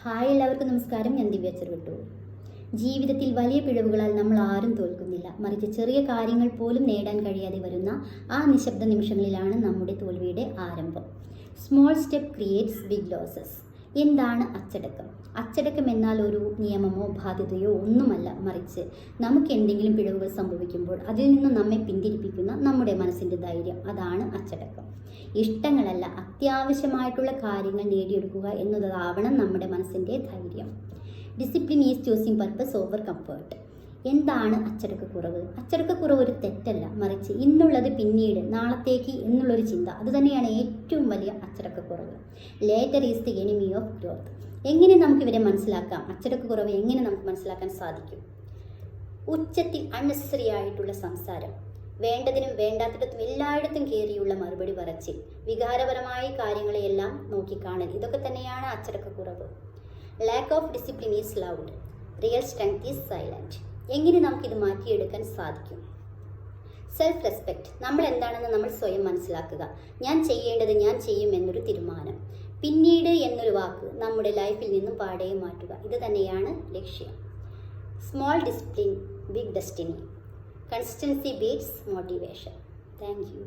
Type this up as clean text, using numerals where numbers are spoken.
Hi, എല്ലാവർക്കും നമസ്കാരം. ഞാൻ ദിവ്യ ചെറുവട്ടൂർ. ജീവിതത്തിൽ വലിയ പിഴവുകളാൽ നമ്മൾ ആരും തോൽക്കുന്നില്ല. മറിച്ച് ചെറിയ കാര്യങ്ങൾ പോലും നേടാൻ കഴിയാതെ വരുന്ന ആ നിശബ്ദ നിമിഷങ്ങളിലാണ് നമ്മുടെ തോൽവിയുടെ ആരംഭം. Small step creates big losses. എന്താണ് അച്ചടക്കം? അച്ചടക്കം എന്നാൽ ഒരു നിയമമോ ബാധ്യതയോ ഒന്നുമല്ല, മറിച്ച് നമുക്ക് എന്തെങ്കിലും പിഴവുകൾ സംഭവിക്കുമ്പോൾ അതിൽ നിന്ന് നമ്മെ പിന്തിരിപ്പിക്കുന്ന നമ്മുടെ മനസ്സിൻ്റെ ധൈര്യം. അതാണ് അച്ചടക്കം. ഇഷ്ടങ്ങളല്ല, അത്യാവശ്യമായിട്ടുള്ള കാര്യങ്ങൾ നേടിയെടുക്കുക എന്നതാവണം നമ്മുടെ മനസ്സിൻ്റെ ധൈര്യം. Discipline is choosing purpose over comfort. എന്താണ് അച്ചടക്കക്കുറവ്? അച്ചടക്കക്കുറവ് ഒരു തെറ്റല്ല, മറിച്ച് ഇന്നുള്ളത് പിന്നീട് നാളത്തേക്ക് എന്നുള്ളൊരു ചിന്ത. അതുതന്നെയാണ് ഏറ്റവും വലിയ അച്ചടക്കക്കുറവ്. Later is the enemy of growth. എങ്ങനെ നമുക്ക് ഇവരെ മനസ്സിലാക്കാം? അച്ചടക്കക്കുറവ് എങ്ങനെ നമുക്ക് മനസ്സിലാക്കാൻ സാധിക്കും? ഉച്ചത്തിൽ അൺനെസസറി ആയിട്ടുള്ള സംസാരം, വേണ്ടതിനും വേണ്ടാത്തിടത്തും എല്ലായിടത്തും കയറിയുള്ള മറുപടി പറച്ചിൽ, വികാരപരമായ കാര്യങ്ങളെയെല്ലാം നോക്കിക്കാണൽ, ഇതൊക്കെ തന്നെയാണ് അച്ചടക്കക്കുറവ്. Lack of discipline is loud, real strength is silent. എങ്ങനെ നമുക്കിത് മാറ്റിയെടുക്കാൻ സാധിക്കും? Self respect. നമ്മൾ എന്താണെന്ന് നമ്മൾ സ്വയം മനസ്സിലാക്കുക. ഞാൻ ചെയ്യേണ്ടത് ഞാൻ ചെയ്യും എന്നൊരു തീരുമാനം. പിന്നീട് എന്നൊരു വാക്ക് നമ്മുടെ ലൈഫിൽ നിന്നും പാടെ മാറ്റുക. ഇത് തന്നെയാണ് ലക്ഷ്യം. Small discipline, big destiny. Consistency beats motivation. Thank you.